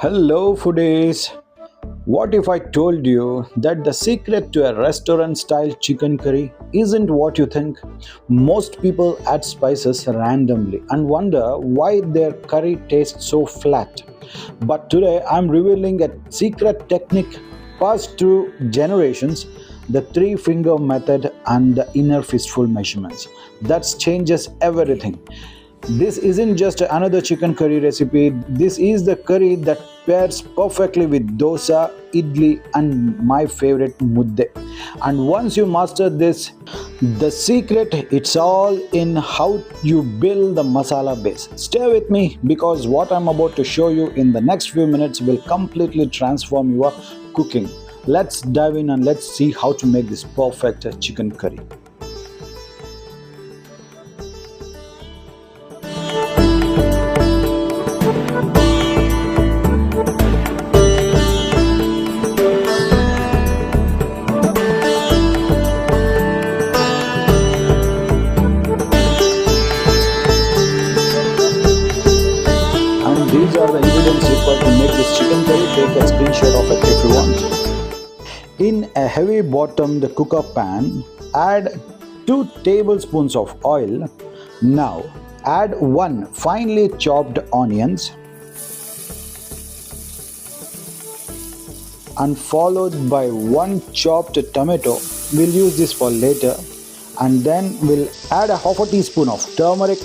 Hello, foodies. What if I told you that the secret to a restaurant style chicken curry isn't what you think? Most people add spices randomly and wonder why their curry tastes so flat. But today I'm revealing a secret technique passed through generations, the three finger method and the inner fistful measurements. That changes everything. This isn't just another chicken curry recipe. This is the curry that pairs perfectly with dosa, idli, and my favorite mudde. And once you master this, the secret it's all in how you build the masala base. Stay with me because what I'm about to show you in the next few minutes will completely transform your cooking. Let's dive in and let's see how to make this perfect chicken curry. And these are the ingredients required to make this chicken curry. Take a screenshot of it if you want. In a heavy bottomed cooker pan, add 2 tablespoons of oil. Now add 1 finely chopped onions and followed by 1 chopped tomato. We'll use this for later. And then we'll add a half a teaspoon of turmeric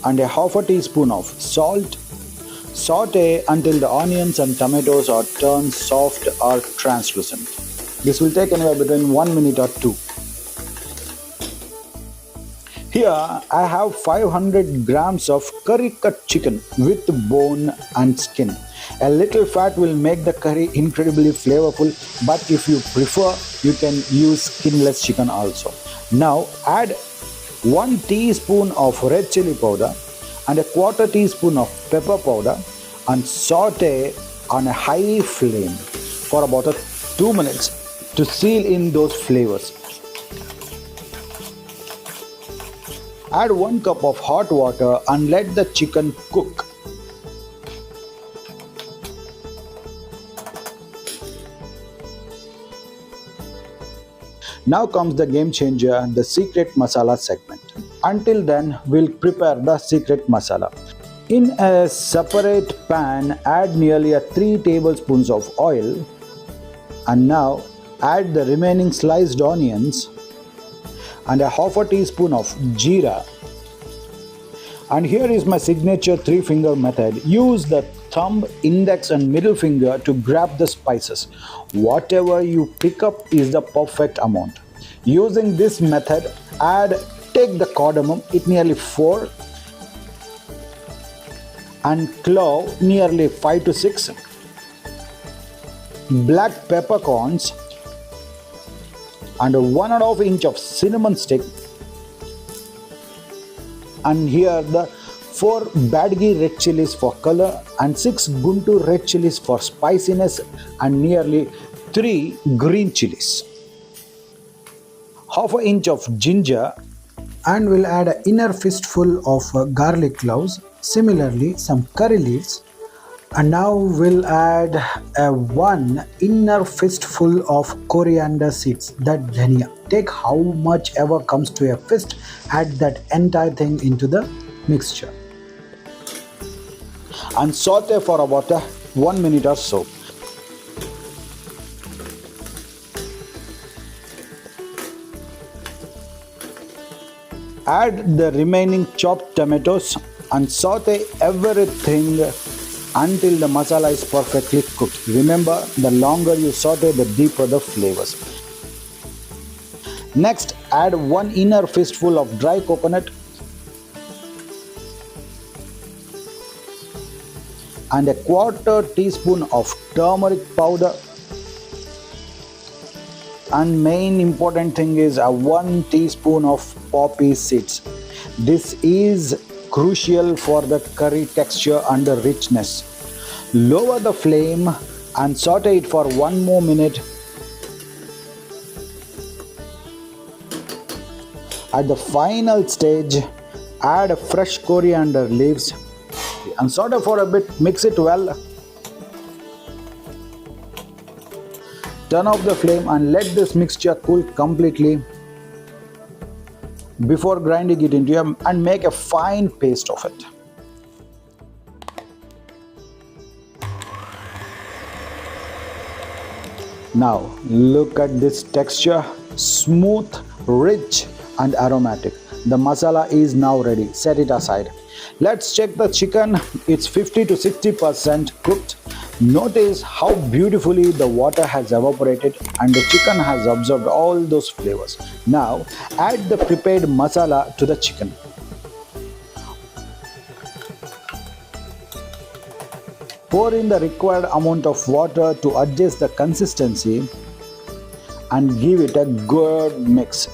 and a half a teaspoon of salt. Saute until the onions and tomatoes are turned soft or translucent. This will take anywhere between 1 minute or 2. Here I have 500 grams of curry cut chicken with bone and skin. A little fat will make the curry incredibly flavorful, but if you prefer, you can use skinless chicken also. Now add 1 teaspoon of red chili powder and a quarter teaspoon of pepper powder and saute on a high flame for about 2 minutes to seal in those flavors. Add 1 cup of hot water and let the chicken cook. Now comes the game changer, the secret masala segment. Until then, we'll prepare the secret masala. In a separate pan, add nearly 3 tablespoons of oil and now add the remaining sliced onions and a half a teaspoon of jeera. And here is my signature 3 finger method. Use the thumb, index and middle finger to grab the spices. Whatever you pick up is the perfect amount. Using this method, take the cardamom, it nearly 4, and clove nearly 5 to 6, black peppercorns and 1.5 inch of cinnamon stick, and here the 4 Badgi red chilies for color and 6 Guntur red chilies for spiciness and nearly 3 green chilies. Half an inch of ginger, and we'll add an inner fistful of garlic cloves, similarly some curry leaves, and now we'll add a 1 inner fistful of coriander seeds, that dhania. Take how much ever comes to a fist, add that entire thing into the mixture and saute for about 1 minute or so. Add the remaining chopped tomatoes and saute everything until the masala is perfectly cooked. Remember, the longer you saute, the deeper the flavors. Next, add 1 inner fistful of dry coconut and a quarter teaspoon of turmeric powder. And main important thing is 1 teaspoon of poppy seeds. This is crucial for the curry texture and the richness. Lower the flame and saute it for 1 more minute. At the final stage, add fresh coriander leaves and saute for a bit, mix it well. Turn off the flame and let this mixture cool completely before grinding it into and make a fine paste of it. Now look at this texture, smooth, rich and aromatic. The masala is now ready. Set it aside. Let's check the chicken. It's 50 to 60% cooked. Notice how beautifully the water has evaporated and the chicken has absorbed all those flavors. Now add the prepared masala to the chicken. Pour in the required amount of water to adjust the consistency and give it a good mix.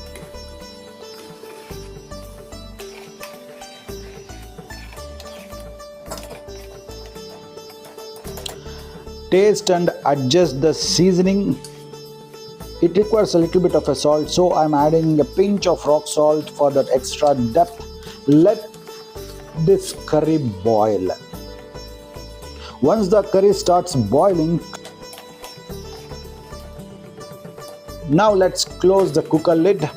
Taste and adjust the seasoning. It requires a little bit of a salt, so I'm adding a pinch of rock salt for that extra depth. Let this curry boil. Once the curry starts boiling, now let's close the cooker lid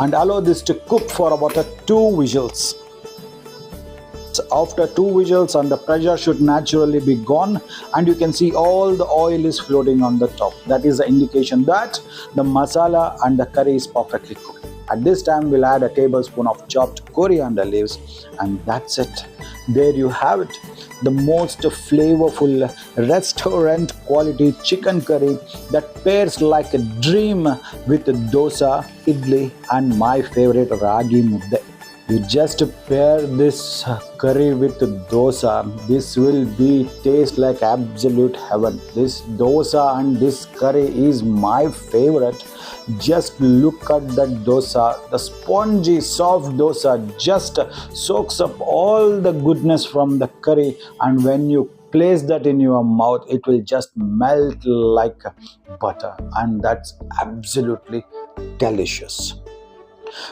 and allow this to cook for about 2 whistles. After 2 whistles, and the pressure should naturally be gone, and you can see all the oil is floating on the top. That is the indication that the masala and the curry is perfectly cooked. At this time, we'll add a tablespoon of chopped coriander leaves, and that's it. There you have it, the most flavorful restaurant quality chicken curry that pairs like a dream with dosa, idli and my favorite ragi mudde. You just pair this curry with dosa. This will be taste like absolute heaven. This dosa and this curry is my favorite. Just look at that dosa. The spongy, soft dosa just soaks up all the goodness from the curry, and when you place that in your mouth, it will just melt like butter, and that's absolutely delicious.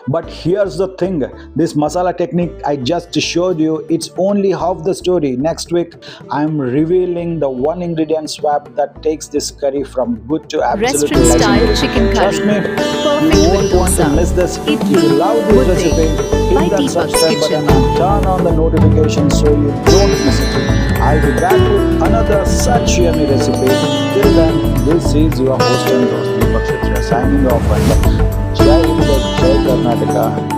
But here's the thing, this masala technique I just showed you, it's only half the story. Next week I'm revealing the one ingredient swap that takes this curry from good to absolute Restaurant style legendary. chicken Trust curry. me, Perfect you with won't want to dosa. miss this. If Idli, you love this mudde recipe, by hit that Deepaks subscribe Kitchen. button and turn on the notifications so you don't miss it. I'll be back with another such yummy recipe. Till then, this is your host and host Deepaks signing off, and Jai Hind, Jai Karnataka.